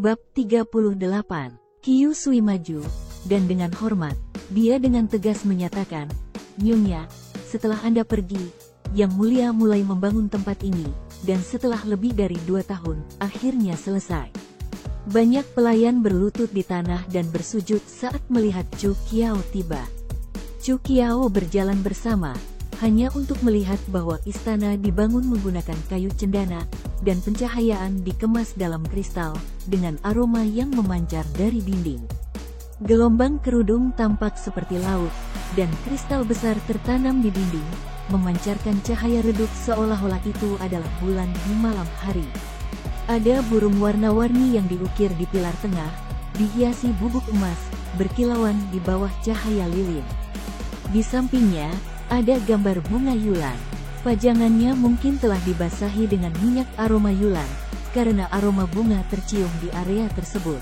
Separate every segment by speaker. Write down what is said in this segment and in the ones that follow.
Speaker 1: Bab 38. Qiu Sui maju, dan dengan hormat, dia dengan tegas menyatakan, "Nyonya, setelah Anda pergi, Yang Mulia mulai membangun tempat ini, dan setelah lebih dari 2 tahun, akhirnya selesai." Banyak pelayan berlutut di tanah dan bersujud saat melihat Chu Qiao tiba. Chu Qiao berjalan bersama, hanya untuk melihat bahwa istana dibangun menggunakan kayu cendana, dan pencahayaan dikemas dalam kristal, dengan aroma yang memancar dari dinding. Gelombang kerudung tampak seperti laut, dan kristal besar tertanam di dinding, memancarkan cahaya redup seolah-olah itu adalah bulan di malam hari. Ada burung warna-warni yang diukir di pilar tengah, dihiasi bubuk emas, berkilauan di bawah cahaya lilin. Di sampingnya, ada gambar bunga yulan. Pajangannya mungkin telah dibasahi dengan minyak aroma yulan, karena aroma bunga tercium di area tersebut.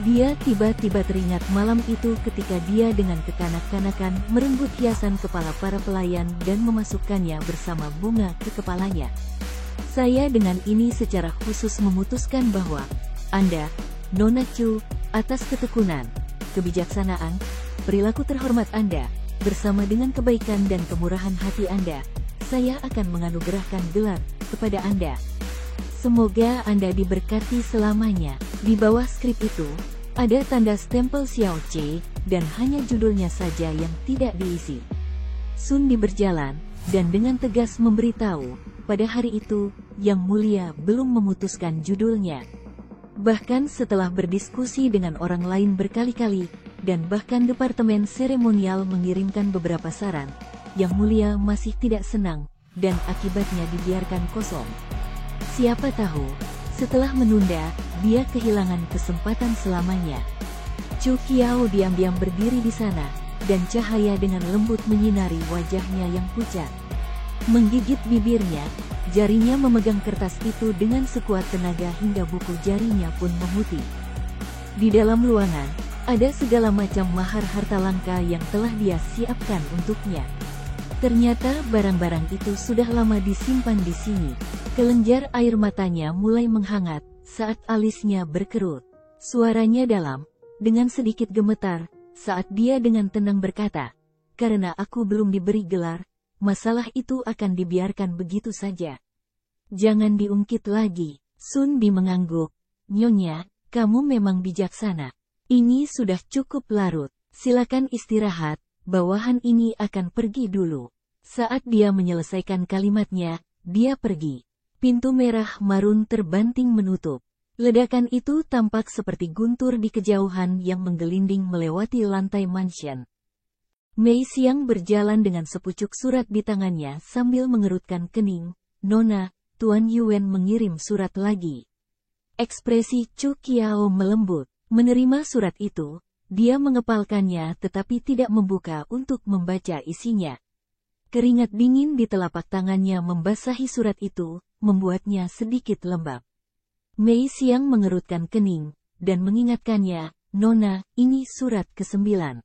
Speaker 1: Dia tiba-tiba teringat malam itu ketika dia dengan kekanak-kanakan merenggut hiasan kepala para pelayan dan memasukkannya bersama bunga ke kepalanya. "Saya dengan ini secara khusus memutuskan bahwa Anda, Nona Chu, atas ketekunan, kebijaksanaan, perilaku terhormat Anda, bersama dengan kebaikan dan kemurahan hati Anda, saya akan menganugerahkan gelar kepada Anda. Semoga Anda diberkati selamanya." Di bawah skrip itu, ada tanda stempel Xiao Che, dan hanya judulnya saja yang tidak diisi. Sun Di berjalan, dan dengan tegas memberitahu, pada hari itu, Yang Mulia belum memutuskan judulnya. Bahkan setelah berdiskusi dengan orang lain berkali-kali, dan bahkan departemen seremonial mengirimkan beberapa saran, Yang Mulia masih tidak senang, dan akibatnya dibiarkan kosong. Siapa tahu, setelah menunda, dia kehilangan kesempatan selamanya. Chu Qiao diam-diam berdiri di sana, dan cahaya dengan lembut menyinari wajahnya yang pucat. Menggigit bibirnya, jarinya memegang kertas itu dengan sekuat tenaga hingga buku jarinya pun memutih. Di dalam ruangan, ada segala macam mahar harta langka yang telah dia siapkan untuknya. Ternyata barang-barang itu sudah lama disimpan di sini. Kelenjar air matanya mulai menghangat saat alisnya berkerut. Suaranya dalam, dengan sedikit gemetar, saat dia dengan tenang berkata, "Karena aku belum diberi gelar, masalah itu akan dibiarkan begitu saja. Jangan diungkit lagi." Sun Di mengangguk. "Nyonya, kamu memang bijaksana. Ini sudah cukup larut. Silakan istirahat, bawahan ini akan pergi dulu." Saat dia menyelesaikan kalimatnya, dia pergi. Pintu merah marun terbanting menutup. Ledakan itu tampak seperti guntur di kejauhan yang menggelinding melewati lantai mansion. Mei Xiang berjalan dengan sepucuk surat di tangannya sambil mengerutkan kening. "Nona, Tuan Yuan mengirim surat lagi." Ekspresi Chu Qiao melembut. Menerima surat itu, dia mengepalkannya tetapi tidak membuka untuk membaca isinya. Keringat dingin di telapak tangannya membasahi surat itu, membuatnya sedikit lembab. Mei Xiang mengerutkan kening, dan mengingatkannya, "Nona, ini surat ke-9.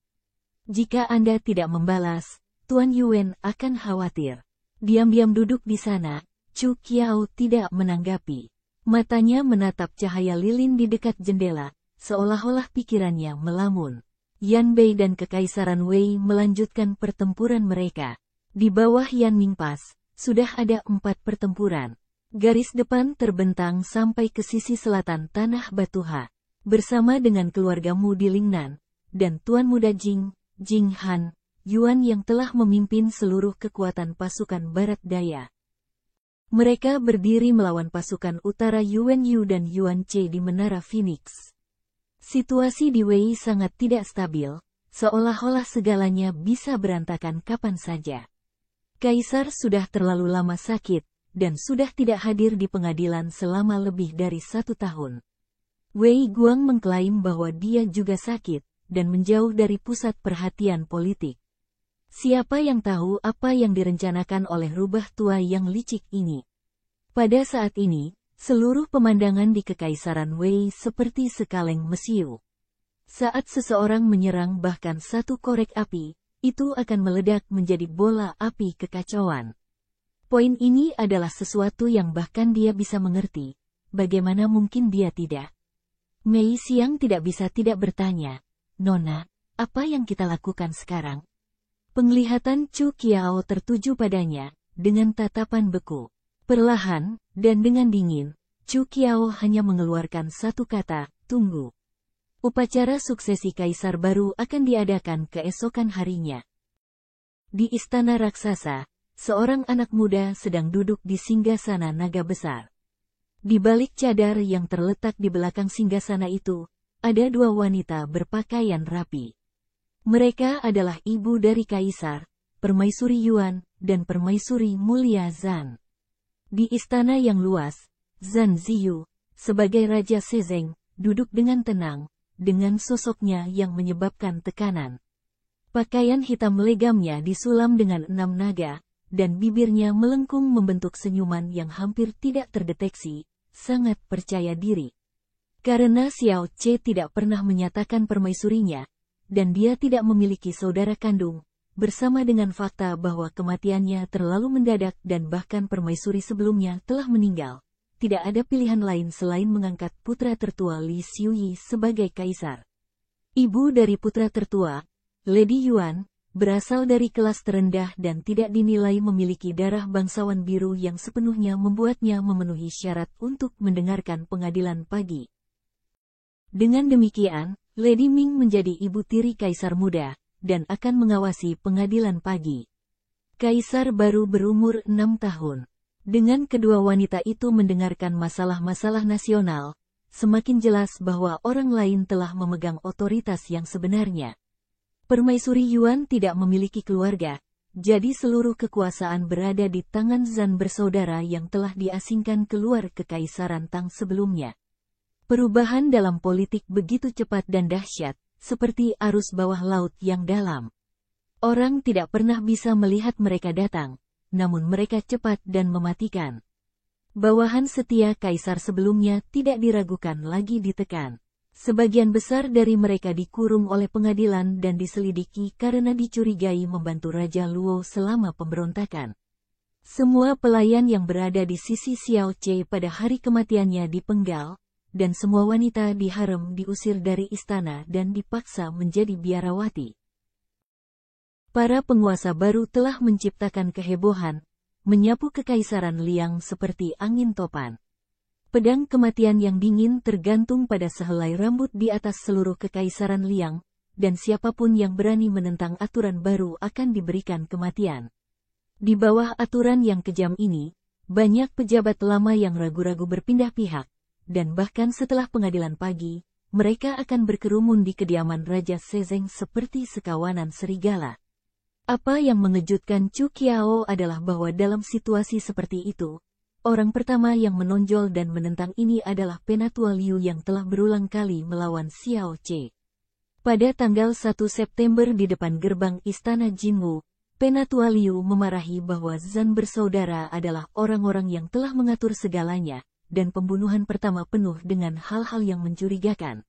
Speaker 1: Jika Anda tidak membalas, Tuan Yuan akan khawatir." Diam-diam duduk di sana, Chu Qiao tidak menanggapi. Matanya menatap cahaya lilin di dekat jendela, seolah-olah pikirannya melamun. Yan Bei dan Kekaisaran Wei melanjutkan pertempuran mereka. Di bawah Yan Mingpas, sudah ada 4 pertempuran. Garis depan terbentang sampai ke sisi selatan Tanah Batuha. Bersama dengan keluargamu di Lingnan, dan Tuan Muda Jing, Jing Han, Yuan yang telah memimpin seluruh kekuatan pasukan Barat Daya. Mereka berdiri melawan pasukan utara Yuan Yu dan Yuan Che di Menara Phoenix. Situasi di Wei sangat tidak stabil, seolah-olah segalanya bisa berantakan kapan saja. Kaisar sudah terlalu lama sakit, dan sudah tidak hadir di pengadilan selama lebih dari 1 tahun. Wei Guang mengklaim bahwa dia juga sakit, dan menjauh dari pusat perhatian politik. Siapa yang tahu apa yang direncanakan oleh rubah tua yang licik ini? Pada saat ini, seluruh pemandangan di Kekaisaran Wei seperti sekaleng mesiu. Saat seseorang menyerang bahkan satu korek api, itu akan meledak menjadi bola api kekacauan. Poin ini adalah sesuatu yang bahkan dia bisa mengerti. Bagaimana mungkin dia tidak? Mei Xiang tidak bisa tidak bertanya, "Nona, apa yang kita lakukan sekarang?" Penglihatan Chu Qiao tertuju padanya, dengan tatapan beku. Perlahan, dan dengan dingin, Chu Qiao hanya mengeluarkan satu kata, "Tunggu." Upacara suksesi kaisar baru akan diadakan keesokan harinya. Di istana raksasa, seorang anak muda sedang duduk di singgasana naga besar. Di balik cadar yang terletak di belakang singgasana itu, ada dua wanita berpakaian rapi. Mereka adalah ibu dari kaisar, Permaisuri Yuan, dan Permaisuri Mulia Zan. Di istana yang luas, Zan Ziyu, sebagai Raja Sezeng, duduk dengan tenang, dengan sosoknya yang menyebabkan tekanan. Pakaian hitam legamnya disulam dengan 6 naga, dan bibirnya melengkung membentuk senyuman yang hampir tidak terdeteksi, sangat percaya diri. Karena Xiao Ce tidak pernah menyatakan permaisurinya, dan dia tidak memiliki saudara kandung, bersama dengan fakta bahwa kematiannya terlalu mendadak dan bahkan permaisuri sebelumnya telah meninggal, tidak ada pilihan lain selain mengangkat putra tertua Li Xiuyi sebagai kaisar. Ibu dari putra tertua, Lady Yuan, berasal dari kelas terendah dan tidak dinilai memiliki darah bangsawan biru yang sepenuhnya membuatnya memenuhi syarat untuk mendengarkan pengadilan pagi. Dengan demikian, Lady Ming menjadi ibu tiri kaisar muda, dan akan mengawasi pengadilan pagi. Kaisar baru berumur 6 tahun. Dengan kedua wanita itu mendengarkan masalah-masalah nasional, semakin jelas bahwa orang lain telah memegang otoritas yang sebenarnya. Permaisuri Yuan tidak memiliki keluarga, jadi seluruh kekuasaan berada di tangan Zan bersaudara yang telah diasingkan keluar kekaisaran Tang sebelumnya. Perubahan dalam politik begitu cepat dan dahsyat, seperti arus bawah laut yang dalam. Orang tidak pernah bisa melihat mereka datang, namun mereka cepat dan mematikan. Bawahan setia kaisar sebelumnya tidak diragukan lagi ditekan. Sebagian besar dari mereka dikurung oleh pengadilan dan diselidiki karena dicurigai membantu Raja Luo selama pemberontakan. Semua pelayan yang berada di sisi Xiao Ce pada hari kematiannya dipenggal, dan semua wanita di harem diusir dari istana dan dipaksa menjadi biarawati. Para penguasa baru telah menciptakan kehebohan, menyapu kekaisaran Liang seperti angin topan. Pedang kematian yang dingin tergantung pada sehelai rambut di atas seluruh kekaisaran Liang, dan siapapun yang berani menentang aturan baru akan diberikan kematian. Di bawah aturan yang kejam ini, banyak pejabat lama yang ragu-ragu berpindah pihak, dan bahkan setelah pengadilan pagi, mereka akan berkerumun di kediaman Raja Sezeng seperti sekawanan serigala. Apa yang mengejutkan Chu Qiao adalah bahwa dalam situasi seperti itu, orang pertama yang menonjol dan menentang ini adalah Penatua Liu yang telah berulang kali melawan Xiao Ce. Pada tanggal 1 September di depan gerbang istana Jinwu, Penatua Liu memarahi bahwa Zan bersaudara adalah orang-orang yang telah mengatur segalanya, dan pembunuhan pertama penuh dengan hal-hal yang mencurigakan.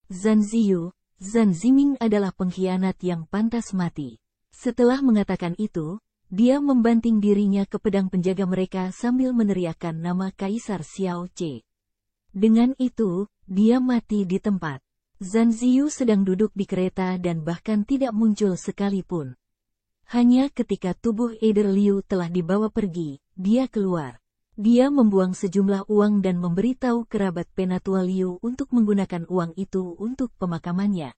Speaker 1: Zan Ziyu, Zan Ziming adalah pengkhianat yang pantas mati. Setelah mengatakan itu, dia membanting dirinya ke pedang penjaga mereka sambil meneriakkan nama Kaisar Xiao Ce. Dengan itu, dia mati di tempat. Zan Ziyu sedang duduk di kereta dan bahkan tidak muncul sekalipun. Hanya ketika tubuh Eider Liu telah dibawa pergi, dia keluar. Dia membuang sejumlah uang dan memberitahu kerabat Penatua Liu untuk menggunakan uang itu untuk pemakamannya.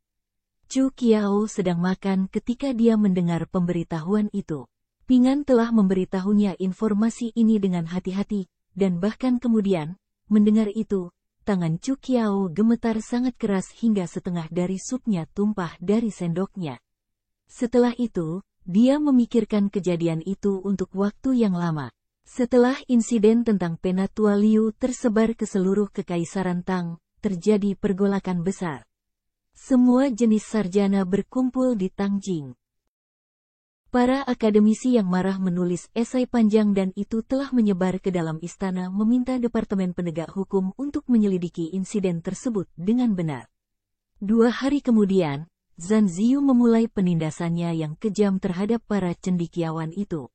Speaker 1: Chu Qiao sedang makan ketika dia mendengar pemberitahuan itu. Pingan telah memberitahunya informasi ini dengan hati-hati, dan bahkan kemudian, mendengar itu, tangan Chu Qiao gemetar sangat keras hingga setengah dari supnya tumpah dari sendoknya. Setelah itu, dia memikirkan kejadian itu untuk waktu yang lama. Setelah insiden tentang Penatua Liu tersebar ke seluruh kekaisaran Tang, terjadi pergolakan besar. Semua jenis sarjana berkumpul di Tangjing. Para akademisi yang marah menulis esai panjang dan itu telah menyebar ke dalam istana meminta Departemen Penegak Hukum untuk menyelidiki insiden tersebut dengan benar. 2 hari kemudian, Zan Ziyu memulai penindasannya yang kejam terhadap para cendekiawan itu.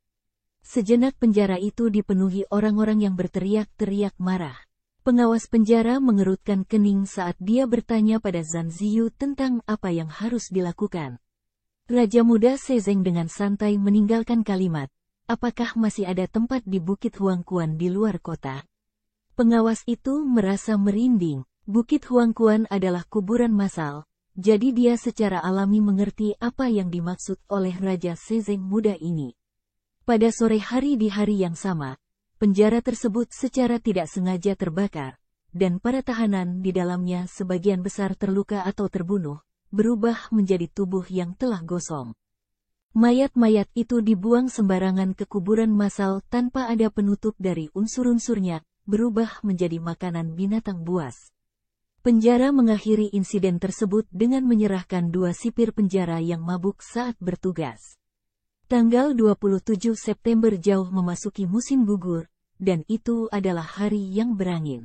Speaker 1: Sejenak penjara itu dipenuhi orang-orang yang berteriak-teriak marah. Pengawas penjara mengerutkan kening saat dia bertanya pada Zhan Ziyu tentang apa yang harus dilakukan. Raja Muda Sezeng dengan santai meninggalkan kalimat, apakah masih ada tempat di Bukit Huangquan di luar kota? Pengawas itu merasa merinding. Bukit Huangquan adalah kuburan massal, jadi dia secara alami mengerti apa yang dimaksud oleh Raja Sezeng muda ini. Pada sore hari di hari yang sama, penjara tersebut secara tidak sengaja terbakar, dan para tahanan di dalamnya sebagian besar terluka atau terbunuh, berubah menjadi tubuh yang telah gosong. Mayat-mayat itu dibuang sembarangan ke kuburan massal tanpa ada penutup dari unsur-unsurnya, berubah menjadi makanan binatang buas. Penjara mengakhiri insiden tersebut dengan menyerahkan 2 sipir penjara yang mabuk saat bertugas. Tanggal 27 September jauh memasuki musim gugur, dan itu adalah hari yang berangin.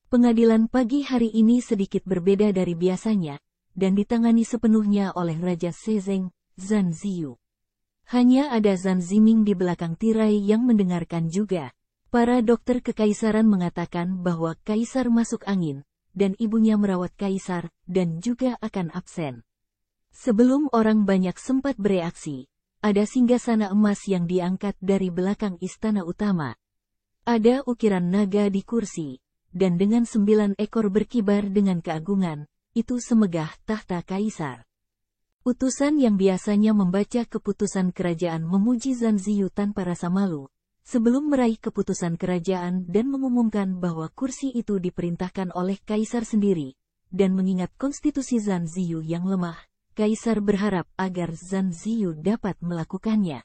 Speaker 1: Pengadilan pagi hari ini sedikit berbeda dari biasanya, dan ditangani sepenuhnya oleh Raja Sezeng, Zhan Ziyu. Hanya ada Zhan Ziming di belakang tirai yang mendengarkan juga. Para dokter kekaisaran mengatakan bahwa kaisar masuk angin, dan ibunya merawat kaisar, dan juga akan absen. Sebelum orang banyak sempat bereaksi, ada singgasana emas yang diangkat dari belakang istana utama. Ada ukiran naga di kursi, dan dengan 9 ekor berkibar dengan keagungan, itu semegah tahta kaisar. Utusan yang biasanya membaca keputusan kerajaan memuji Zhan Ziyu tanpa rasa malu, sebelum meraih keputusan kerajaan dan mengumumkan bahwa kursi itu diperintahkan oleh kaisar sendiri, dan mengingat konstitusi Zhan Ziyu yang lemah, kaisar berharap agar Zhan Ziyu dapat melakukannya.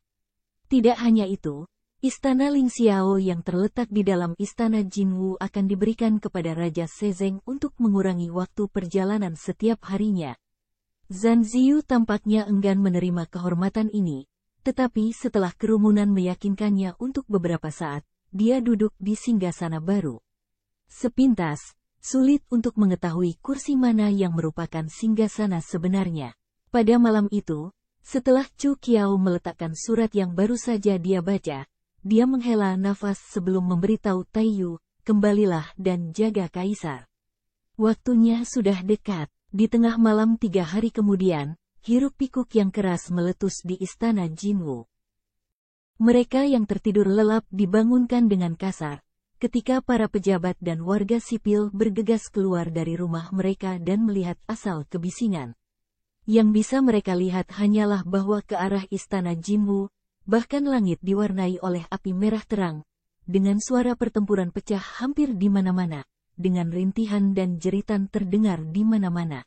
Speaker 1: Tidak hanya itu, istana Lingxiao yang terletak di dalam istana Jinwu akan diberikan kepada Raja Sezeng untuk mengurangi waktu perjalanan setiap harinya. Zhan Ziyu tampaknya enggan menerima kehormatan ini, tetapi setelah kerumunan meyakinkannya untuk beberapa saat, dia duduk di singgasana baru. Sepintas, sulit untuk mengetahui kursi mana yang merupakan singgasana sebenarnya. Pada malam itu, setelah Chu Qiao meletakkan surat yang baru saja dia baca, dia menghela nafas sebelum memberitahu Taiyu, kembalilah dan jaga kaisar. Waktunya sudah dekat. Di tengah malam 3 hari kemudian, hiruk-pikuk yang keras meletus di istana Jinwu. Mereka yang tertidur lelap dibangunkan dengan kasar, ketika para pejabat dan warga sipil bergegas keluar dari rumah mereka dan melihat asal kebisingan. Yang bisa mereka lihat hanyalah bahwa ke arah istana Jinwu, bahkan langit diwarnai oleh api merah terang, dengan suara pertempuran pecah hampir di mana-mana, dengan rintihan dan jeritan terdengar di mana-mana.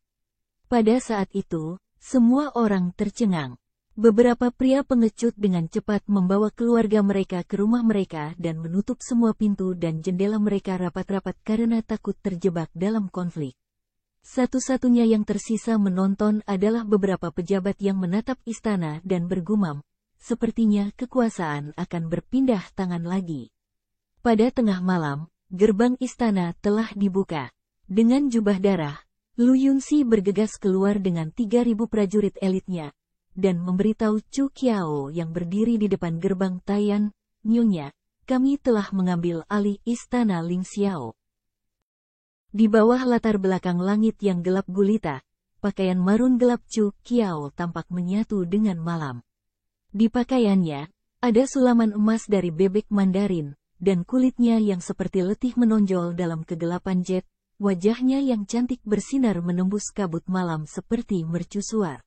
Speaker 1: Pada saat itu, semua orang tercengang. Beberapa pria pengecut dengan cepat membawa keluarga mereka ke rumah mereka dan menutup semua pintu dan jendela mereka rapat-rapat karena takut terjebak dalam konflik. Satu-satunya yang tersisa menonton adalah beberapa pejabat yang menatap istana dan bergumam, sepertinya kekuasaan akan berpindah tangan lagi. Pada tengah malam, gerbang istana telah dibuka. Dengan jubah darah, Lu Yunxi bergegas keluar dengan 3.000 prajurit elitnya, dan memberitahu Chu Qiao yang berdiri di depan gerbang Tayan, "Nyonya, kami telah mengambil alih istana Lingxiao." Di bawah latar belakang langit yang gelap gulita, pakaian marun gelap Chu Qiao tampak menyatu dengan malam. Di pakaiannya, ada sulaman emas dari bebek Mandarin, dan kulitnya yang seperti letih menonjol dalam kegelapan jet, wajahnya yang cantik bersinar menembus kabut malam seperti mercusuar.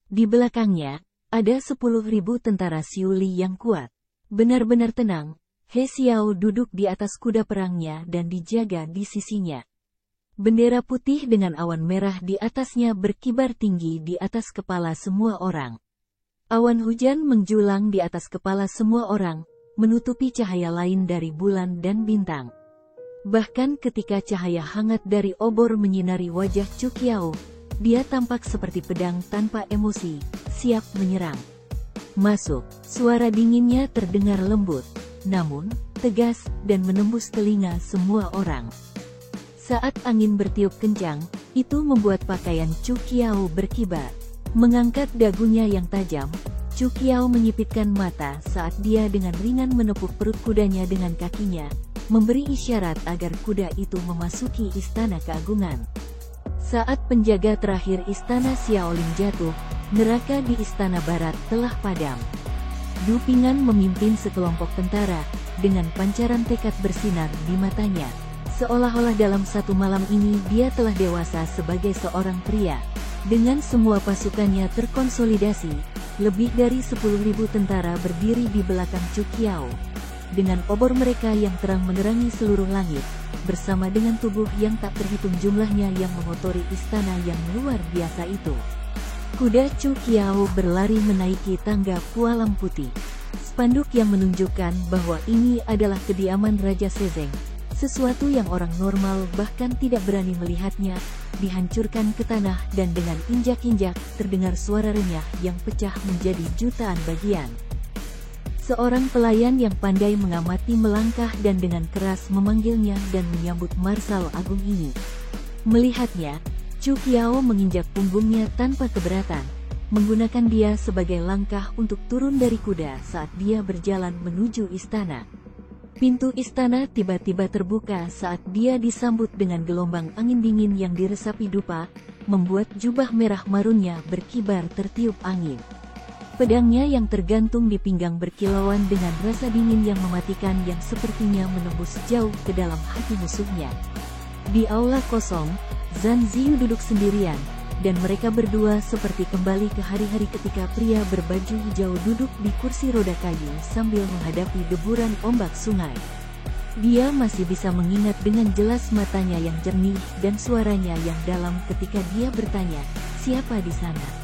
Speaker 1: Di belakangnya, ada 10.000 tentara Siuli yang kuat. Benar-benar tenang, He Xiao duduk di atas kuda perangnya dan dijaga di sisinya. Bendera putih dengan awan merah di atasnya berkibar tinggi di atas kepala semua orang. Awan hujan menjulang di atas kepala semua orang, menutupi cahaya lain dari bulan dan bintang. Bahkan ketika cahaya hangat dari obor menyinari wajah Chu Qiao, dia tampak seperti pedang tanpa emosi, siap menyerang. "Masuk!" Suara dinginnya terdengar lembut, namun tegas dan menembus telinga semua orang. Saat angin bertiup kencang, itu membuat pakaian Chu Qiao berkibar. Mengangkat dagunya yang tajam, Chu Qiao menyipitkan mata saat dia dengan ringan menepuk perut kudanya dengan kakinya, memberi isyarat agar kuda itu memasuki istana keagungan. Saat penjaga terakhir istana Xiaolin jatuh, neraka di istana barat telah padam. Du Ping'an memimpin sekelompok tentara, dengan pancaran tekad bersinar di matanya. Seolah-olah dalam satu malam ini dia telah dewasa sebagai seorang pria. Dengan semua pasukannya terkonsolidasi, lebih dari 10.000 tentara berdiri di belakang Chu Qiao. Dengan obor mereka yang terang menerangi seluruh langit, bersama dengan tubuh yang tak terhitung jumlahnya yang mengotori istana yang luar biasa itu. Kuda Chu Qiao berlari menaiki tangga Pualam Putih. Spanduk yang menunjukkan bahwa ini adalah kediaman Raja Sezeng, sesuatu yang orang normal bahkan tidak berani melihatnya, dihancurkan ke tanah dan dengan injak-injak terdengar suara renyah yang pecah menjadi jutaan bagian. Seorang pelayan yang pandai mengamati melangkah dan dengan keras memanggilnya dan menyambut Marsal Agung ini. Melihatnya, Chu Qiao menginjak punggungnya tanpa keberatan, menggunakan dia sebagai langkah untuk turun dari kuda saat dia berjalan menuju istana. Pintu istana tiba-tiba terbuka saat dia disambut dengan gelombang angin dingin yang diresapi dupa, membuat jubah merah marunnya berkibar tertiup angin. Pedangnya yang tergantung di pinggang berkilauan dengan rasa dingin yang mematikan yang sepertinya menembus jauh ke dalam hati musuhnya. Di aula kosong, Zhan Ziyu duduk sendirian, dan mereka berdua seperti kembali ke hari-hari ketika pria berbaju hijau duduk di kursi roda kayu sambil menghadapi deburan ombak sungai. Dia masih bisa mengingat dengan jelas matanya yang jernih dan suaranya yang dalam ketika dia bertanya, "Siapa di sana?"